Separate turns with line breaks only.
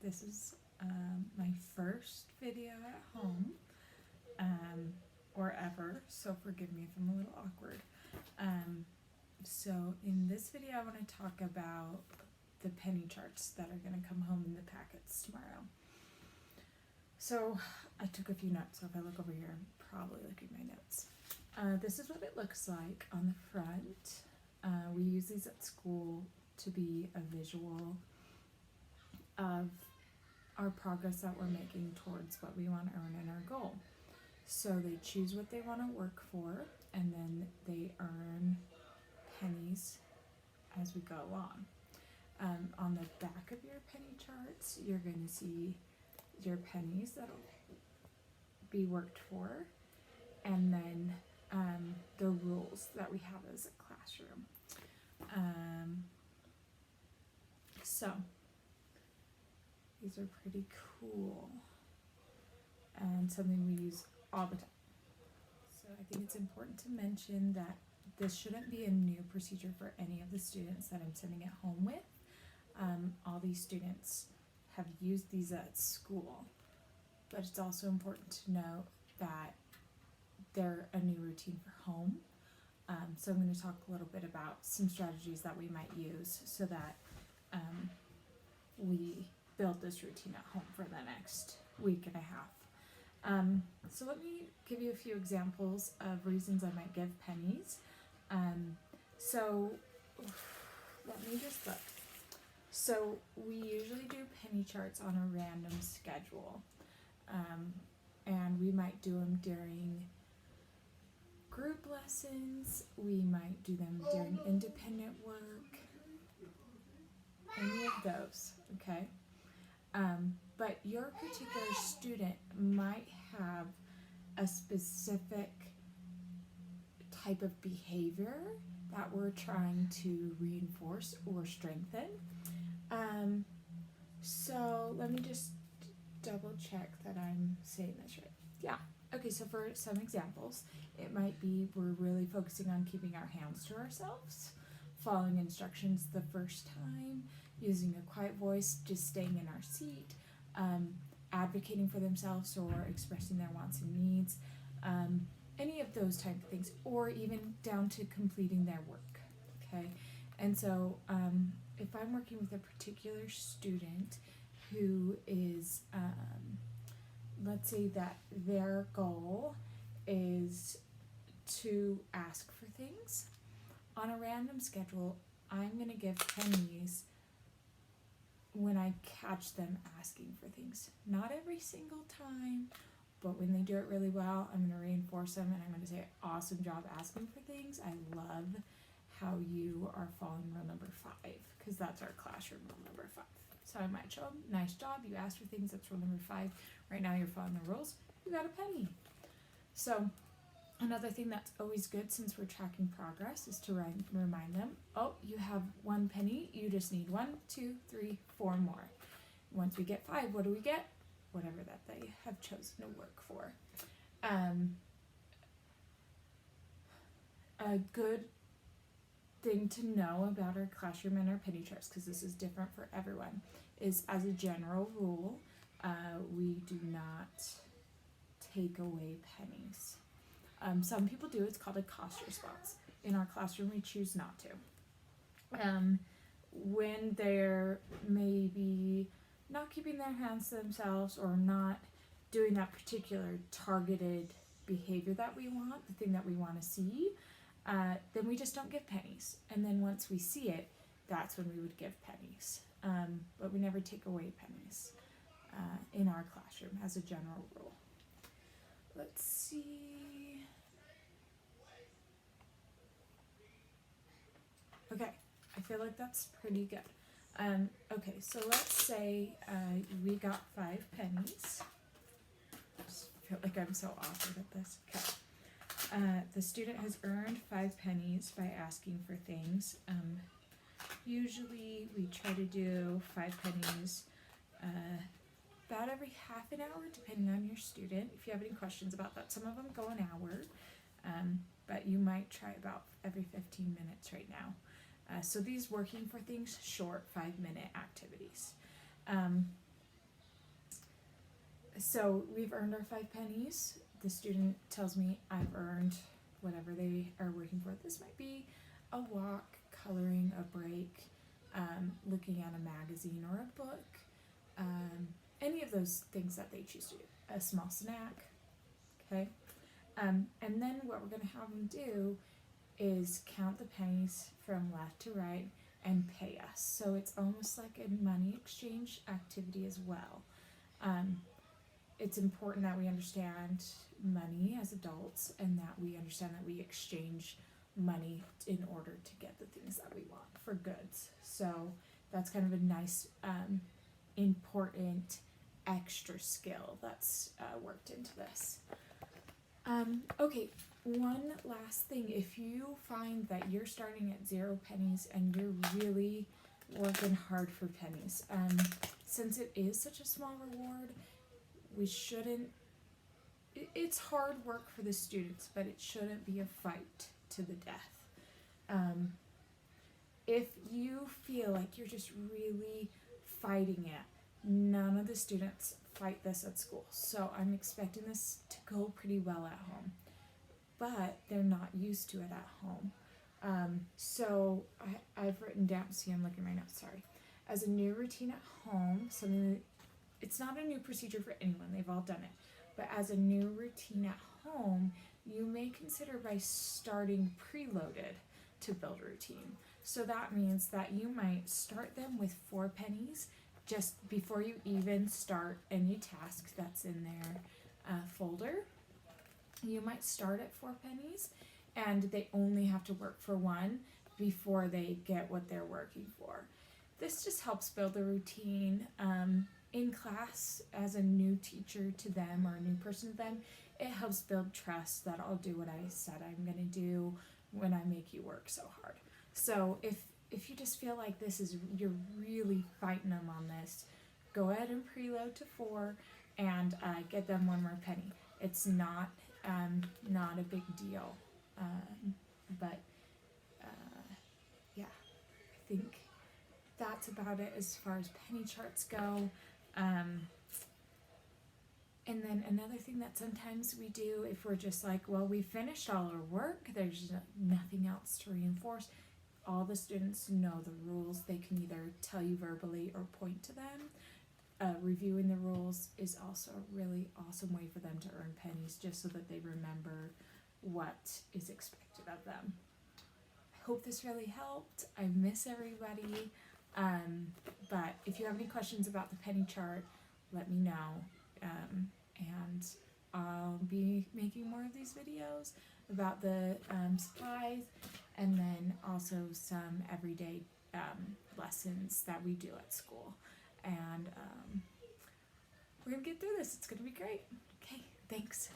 This is my first video at home, or ever, so forgive me if I'm a little awkward. So in this video I want to talk about the penny charts that are going to come home in the packets tomorrow. So I took a few notes, so if I look over here, I'm probably looking at my notes. This is what it looks like on the front. We use these at school to be a visual of our progress that we're making towards what we want to earn in our goal. So they choose what they want to work for, and then they earn pennies as we go along. On the back of your penny charts, you're going to see your pennies that'll be worked for, and then the rules that we have as a classroom. So these are pretty cool and something we use all the time. So I think it's important to mention that this shouldn't be a new procedure for any of the students that I'm sending it home with. All these students have used these at school, but it's also important to note that they're a new routine for home. So I'm going to talk a little bit about some strategies that we might use so that we build this routine at home for the next week and a half. So let me give you a few examples of reasons I might give pennies. So let me just look. So we usually do penny charts on a random schedule, and we might do them during group lessons, we might do them during independent work, any of those, okay? But your particular student might have a specific type of behavior that we're trying to reinforce or strengthen. So let me just double check that I'm saying this right. Yeah. Okay, so for some examples, it might be we're really focusing on keeping our hands to ourselves, following instructions the first time, using a quiet voice, just staying in our seat, advocating for themselves or expressing their wants and needs, any of those type of things, or even down to completing their work, okay? And so if I'm working with a particular student who is, let's say that their goal is to ask for things, on a random schedule, I'm going to give pennies when I catch them asking for things. Not every single time, but when they do it really well, I'm going to reinforce them and I'm going to say, awesome job asking for things. I love how you are following rule number 5, because that's our classroom rule number 5. So I might show them, nice job, you asked for things, that's rule number 5. Right now you're following the rules, you got a penny. So another thing that's always good since we're tracking progress is to remind them, oh, you have 1 penny, you just need 1, 2, 3, 4 more. Once we get 5, what do we get? Whatever that they have chosen to work for. A good thing to know about our classroom and our penny charts, because this is different for everyone, is as a general rule, we do not take away pennies. Some people do. It's called a cost response. In our classroom, we choose not to. When they're maybe not keeping their hands to themselves or not doing that particular targeted behavior that we want, the thing that we want to see, then we just don't give pennies. And then once we see it, that's when we would give pennies. But we never take away pennies in our classroom as a general rule. Let's see. Okay, I feel like that's pretty good. Okay, so let's say we got 5 pennies. I just feel like I'm so awkward at this. Okay. The student has earned 5 pennies by asking for things. Usually we try to do 5 pennies about every half an hour, depending on your student. If you have any questions about that, some of them go an hour, but you might try about every 15 minutes right now. So these working for things, short 5-minute activities. So we've earned our 5 pennies. The student tells me I've earned whatever they are working for. This might be a walk, coloring, a break, looking at a magazine or a book, any of those things that they choose to do. A small snack, okay? And then what we're going to have them do is count the pennies from left to right and pay us. So it's almost like a money exchange activity as well. It's important that we understand money as adults and that we understand that we exchange money in order to get the things that we want for goods. So that's kind of a nice, important extra skill that's worked into this. Okay, one last thing. If you find that you're starting at 0 pennies and you're really working hard for pennies, since it is such a small reward, we shouldn't, it's hard work for the students, but it shouldn't be a fight to the death. If you feel like you're just really fighting it, none of the students fight this at school. So I'm expecting this to go pretty well at home, but they're not used to it at home. So I've written down, see, I'm looking at my notes, sorry. As a new routine at home, something that, it's not a new procedure for anyone, they've all done it, but as a new routine at home, you may consider by starting preloaded to build a routine. So that means that you might start them with 4 pennies just before you even start any task that's in their folder. You might start at 4 pennies and they only have to work for 1 before they get what they're working for. This just helps build a routine. In class, as a new teacher to them or a new person to them, it helps build trust that I'll do what I said I'm going to do when I make you work so hard. So if you just feel like you're really fighting them on this, go ahead and preload to 4 and get them 1 more penny. It's not a big deal, but yeah, I think that's about it as far as penny charts go. And then another thing that sometimes we do, if we're just like, well, we finished all our work, there's nothing else to reinforce. All the students know the rules. They can either tell you verbally or point to them. Reviewing the rules is also a really awesome way for them to earn pennies, just so that they remember what is expected of them. I hope this really helped. I miss everybody. But if you have any questions about the penny chart, let me know. And I'll be making more of these videos about the supplies, and then also some everyday lessons that we do at school. And we're going to get through this. It's going to be great. Okay, thanks.